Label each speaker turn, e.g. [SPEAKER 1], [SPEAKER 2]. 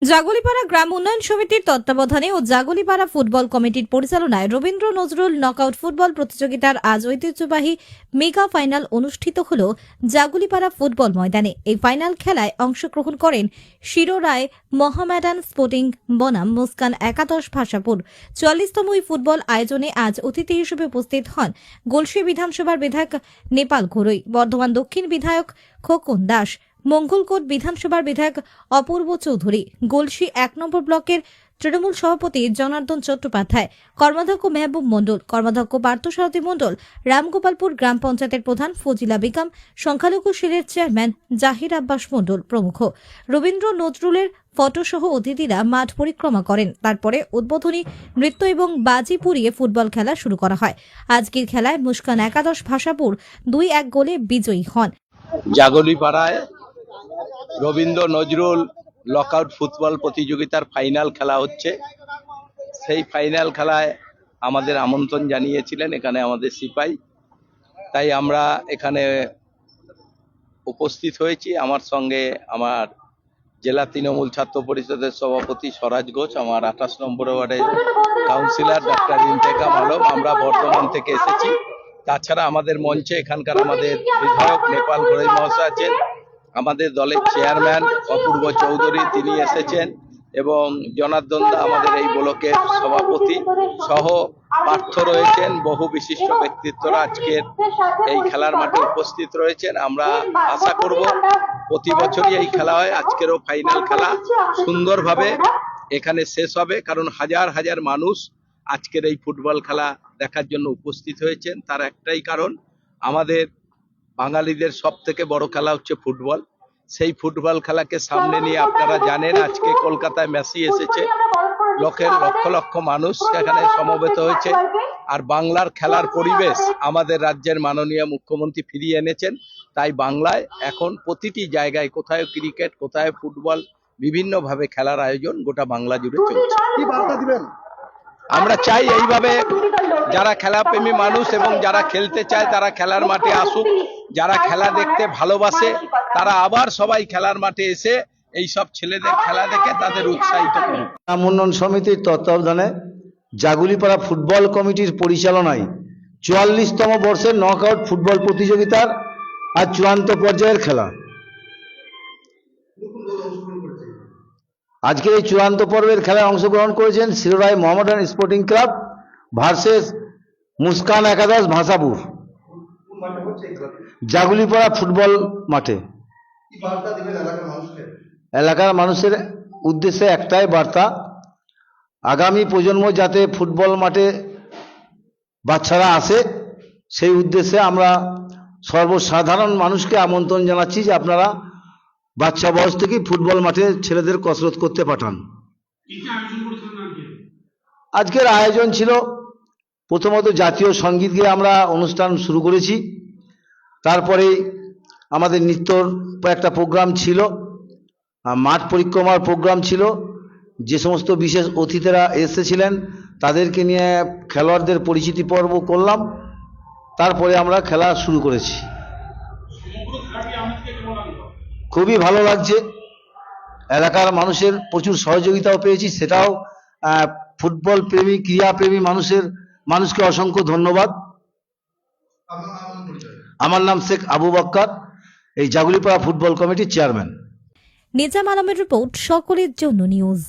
[SPEAKER 1] জাগুলিপাড়া গ্রাম উন্নয়ন সমিতির তত্ত্বাবধানে ও জাগুলিপাড়া ফুটবল কমিটির পরিচালনায় রবীন্দ্র নজরুল নকআউট ফুটবল প্রতিযোগিতার আজ ঐতিহ্যবাহী মেগা ফাইনাল অনুষ্ঠিত হল জাগুলিপাড়া ফুটবল ময়দানে। এই ফাইনাল খেলায় অংশগ্রহণ করেন শিরোরায় মোহামেডান স্পোর্টিং বনাম মুস্কান একাদশ ভাষাপুর। ৪৪তম এই ফুটবল আয়োজনে আজ অতিথি হিসেবে উপস্থিত হন গলসি বিধানসভার বিধায়ক নেপাল ঘোরই, বর্ধমান দক্ষিণ বিধায়ক খোকন দাস, মঙ্গলকোট বিধানসভার বিধায়ক অপূর্ব চৌধুরী, গলসি ১ নম্বর ব্লকের তৃণমূল সভাপতি জনার্দন চট্টোপাধ্যায়, কর্মাধ্যক্ষ মেহবুব মণ্ডল, কর্মাধ্যক্ষ পার্থসারথী মণ্ডল, রামগোপালপুর গ্রাম পঞ্চায়েতের প্রধান ফজিলা বেগম, সংখ্যালঘু সেলের চেয়ারম্যান জাহির আব্বাস মণ্ডল প্রমুখ। রবীন্দ্র নজরুলের ফটোসহ অতিথিরা মাঠ পরিক্রমা করেন। তারপরে উদ্বোধনী নৃত্য এবং বাজি পুড়িয়ে ফুটবল খেলা শুরু করা হয়। আজকের খেলায় মুস্কান একাদশ ভাষাপুর ২-১ গোলে বিজয়ী হন।
[SPEAKER 2] জাগলিপাড়ায় রবীন্দ্র নজরুল লকআউট ফুটবল প্রতিযোগিতার ফাইনাল খেলা হচ্ছে। সেই ফাইনাল খেলায় আমাদের আমন্ত্রণ জানিয়েছিলেন এখানে আমাদের সিপাই, তাই আমরা এখানে উপস্থিত হয়েছি। আমার সঙ্গে আমার জেলা তৃণমূল ছাত্র পরিষদের সভাপতি স্বরাজ ঘোষ, আমার ২৮ নম্বর ওয়ার্ডের কাউন্সিলর ডাক্তার ইন্তেকাম আলম, আমরা বর্ধমান থেকে এসেছি। তাছাড়া আমাদের মঞ্চে এখানকার আমাদের বিধায়ক নেপাল ঘোরই মহাশয় আছেন, আমাদের দলের চেয়ারম্যান অপূর্ব চৌধুরী তিনি এসেছেন, এবং জনার্দন দা আমাদের এই ব্লকের সভাপতি সহ পার্থ রয়েছেন। বহু বিশিষ্ট ব্যক্তিত্বরা আজকের এই খেলার মাঠে উপস্থিত রয়েছেন। আমরা আশা করব প্রতি বছরই এই খেলা হয়, আজকেরও ফাইনাল খেলা সুন্দরভাবে এখানে শেষ হবে, কারণ হাজার হাজার মানুষ আজকের এই ফুটবল খেলা দেখার জন্য উপস্থিত হয়েছেন। তার একটাই কারণ, আমাদের বাঙালিদের সব থেকে বড় খেলা হচ্ছে ফুটবল। সেই ফুটবল খেলাকে সামনে নিয়ে আপনারা জানেন আজকে কলকাতায় মেসি এসেছে, লক্ষ লক্ষ মানুষ এখানে সমবেত হয়েছে। আর বাংলার খেলার পরিবেশ আমাদের রাজ্যের মাননীয় মুখ্যমন্ত্রী ফিরিয়ে এনেছেন। তাই বাংলায় এখন প্রতিটি জায়গায় কোথায় ক্রিকেট, কোথায় ফুটবল, বিভিন্নভাবে খেলার আয়োজন গোটা বাংলা জুড়ে চলছে।
[SPEAKER 3] কি বার্তা দিবেন?
[SPEAKER 2] আমরা চাই এইভাবে যারা খেলাপ্রেমী মানুষ এবং যারা খেলতে চায় তারা খেলার মাঠে আসুক, যারা খেলা দেখতে ভালোবাসে তারা আবার সবাই খেলার মাঠে এসে এই সব ছেলেদের খেলা দেখে তাদের উৎসাহিত করুক।
[SPEAKER 3] গ্রাম উন্নয়ন সমিতির তত্ত্বাবধানে জাগুলিপাড়া ফুটবল কমিটির পরিচালনায় ৪৪তম বর্ষের নকআউট ফুটবল প্রতিযোগিতার আজ চূড়ান্ত পর্যায়ের খেলা। আজকের এই চূড়ান্ত পর্বের খেলায় অংশগ্রহণ করেছেন শিরোরায় Mohammedan sporting club versus Muskan একাদশ ভাষাপুর, জাগুলিপাড়া ফুটবল মাঠে। এলাকার মানুষের উদ্দেশ্যে একটাই বার্তা, আগামী প্রজন্ম যাতে ফুটবল মাঠে বাচ্চারা আসে, সেই উদ্দেশ্যে আমরা সর্বসাধারণ মানুষকে আমন্ত্রণ জানাচ্ছি যে আপনারা বাচ্চা বয়স থেকেই ফুটবল মাঠে ছেলেদের কসরত করতে পাঠান। আজকের আয়োজন ছিল প্রথমত জাতীয় সঙ্গীত গেয়ে আমরা অনুষ্ঠান শুরু করেছি, তারপরে আমাদের নৃত্যর একটা প্রোগ্রাম ছিল, মাঠ পরিক্রমার প্রোগ্রাম ছিল, যে সমস্ত বিশেষ অতিথিরা এসেছিলেন তাদেরকে নিয়ে খেলোয়াড়দের পরিচিতি পর্ব করলাম, তারপরে আমরা খেলা শুরু করেছি। খুবই ভালো লাগছে, এলাকার মানুষের প্রচুর সহযোগিতাও পেয়েছি, সেটাও ফুটবল প্রেমী ক্রীড়াপ্রেমী মানুষকে অসংখ্য ধন্যবাদ। আমার নাম শেখ আবু বক্কর, এই জাগুলিপাড়া ফুটবল কমিটির চেয়ারম্যান।
[SPEAKER 1] নিজাম আলমের রিপোর্ট, সকলের জন্য নিউজ।